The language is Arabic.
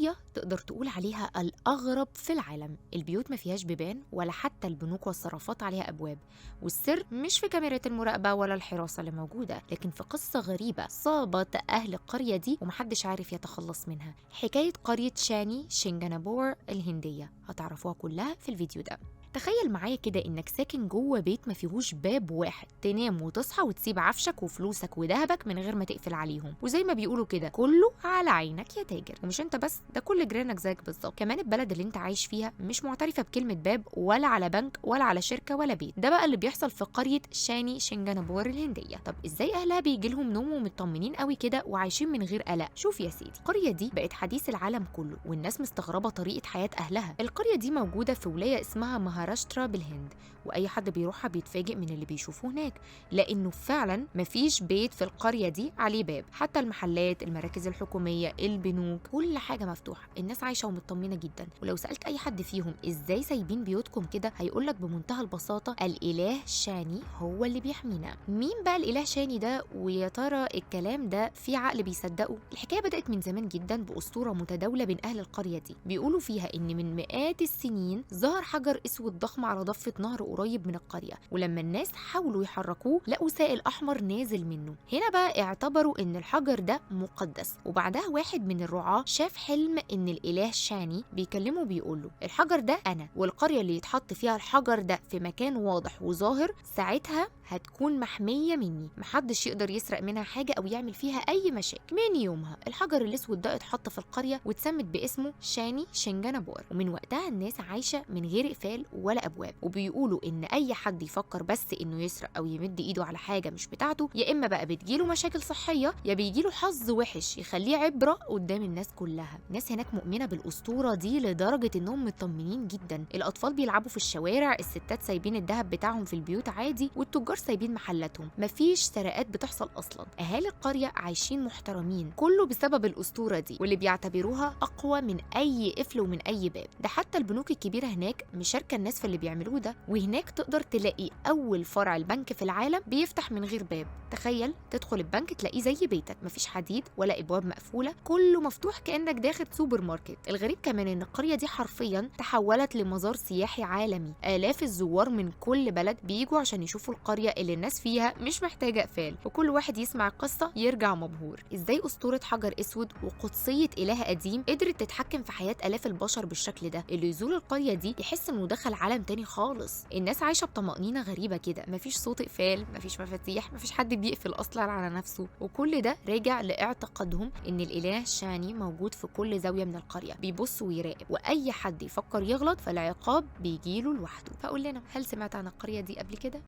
قرية تقدر تقول عليها الأغرب في العالم. البيوت ما فيهاش بيبان ولا حتى البنوك والصرافات عليها أبواب، والسر مش في كاميرات المراقبة ولا الحراسة اللي موجودة، لكن في قصة غريبة صابت أهل القرية دي ومحدش عارف يتخلص منها. حكاية قرية شاني شنغانابور الهندية، هتعرفوها كلها في الفيديو ده. تخيل معايا كده انك ساكن جوه بيت ما فيهوش باب واحد، تنام وتصحى وتسيب عفشك وفلوسك وذهبك من غير ما تقفل عليهم، وزي ما بيقولوا كده كله على عينك يا تاجر. ومش انت بس، ده كل جيرانك زيك بالظبط. كمان البلد اللي انت عايش فيها مش معترفه بكلمه باب ولا على بنك ولا على شركه ولا بيت. ده بقى اللي بيحصل في قريه شاني شنغانابور الهنديه. طب ازاي اهلها بيجي لهم نوم ومطمنين قوي كده وعايشين من غير قلق؟ شوف يا سيدي، القريه دي بقت حديث العالم كله، والناس مستغربه طريقه حياه اهلها. القريه دي موجوده في ولايه اسمها مهاراشترا بالهند، واي حد بيروحها بيتفاجئ من اللي بيشوفه هناك، لانه فعلا مفيش بيت في القريه دي عليه باب. حتى المحلات، المراكز الحكوميه، البنوك، كل حاجه مفتوحه. الناس عايشه ومطمنه جدا. ولو سالت اي حد فيهم ازاي سايبين بيوتكم كده، هيقولك بمنتهى البساطه الاله شاني هو اللي بيحمينا. مين بقى الاله شاني ده؟ ويا ترى الكلام ده في عقل بيصدقه؟ الحكايه بدات من زمان جدا باسطوره متداوله بين اهل القريه دي، بيقولوا فيها ان من مئات السنين ظهر حجر اسود ضخم على ضفة نهر قريب من القرية، ولما الناس حاولوا يحركوه لقوا سائل أحمر نازل منه. هنا بقى اعتبروا إن الحجر ده مقدس. وبعدها واحد من الرعاة شاف حلم إن الإله شاني بيكلمه بيقوله الحجر ده أنا، والقرية اللي يتحط فيها الحجر ده في مكان واضح وظاهر ساعتها هتكون محمية مني، محدش يقدر يسرق منها حاجة أو يعمل فيها أي مشاكل. من يومها الحجر الأسود ده اتحط في القرية واتسمت باسمه شاني شنغانابور، ومن وقتها الناس عايشة من غير إقفال ولا أبواب. وبيقولوا إن أي حد يفكر بس إنه يسرق أو يمد إيده على حاجة مش بتاعته، يا إما بقى بتجيله مشاكل صحية، يا بيجيله حظ وحش يخليه عبرة قدام الناس كلها. الناس هناك مؤمنة بالأسطورة دي لدرجة إنهم مطمنين جدا. الأطفال بيلعبوا في الشوارع، الستات سايبين الذهب بتاعهم في البيوت عادي، والتجار سايبين محلاتهم. مفيش سرقات بتحصل أصلا. أهالي القرية عايشين محترمين، كله بسبب الأسطورة دي، واللي بيعتبروها أقوى من أي قفل ومن أي باب. ده حتى البنوك الكبيرة هناك مشاركة الناس في اللي بيعملوه ده. وهناك تقدر تلاقي أول فرع البنك في العالم بيفتح من غير باب. تخيل تدخل البنك تلاقيه زي بيتك، مفيش حديد ولا أبواب مقفولة، كله مفتوح كأنك داخل سوبر ماركت. الغريب كمان إن القرية دي حرفيا تحولت لمزار سياحي عالمي. آلاف الزوار من كل بلد بيجوا عشان يشوفوا القرية اللي الناس فيها مش محتاجة إقفال، وكل واحد يسمع القصة يرجع مبهور. إزاي أسطورة حجر أسود وقدسية إله قديم قدرت تتحكم في حياة آلاف البشر بالشكل ده؟ اللي يزور القرية دي يحس إنه دخل عالم تاني خالص. الناس عايشة بطمأنينة غريبة كده، مفيش صوت إقفال، مفيش مفاتيح، مفيش حد بيقفل أصلا على نفسه. وكل ده راجع لاعتقادهم إن الإله شاني موجود في كل زاوية من القرية، بيبص ويراقب، وأي حد يفكر يغلط فالعقاب بيجيله لوحده. فقول لنا، هل سمعت عن القرية دي قبل كده؟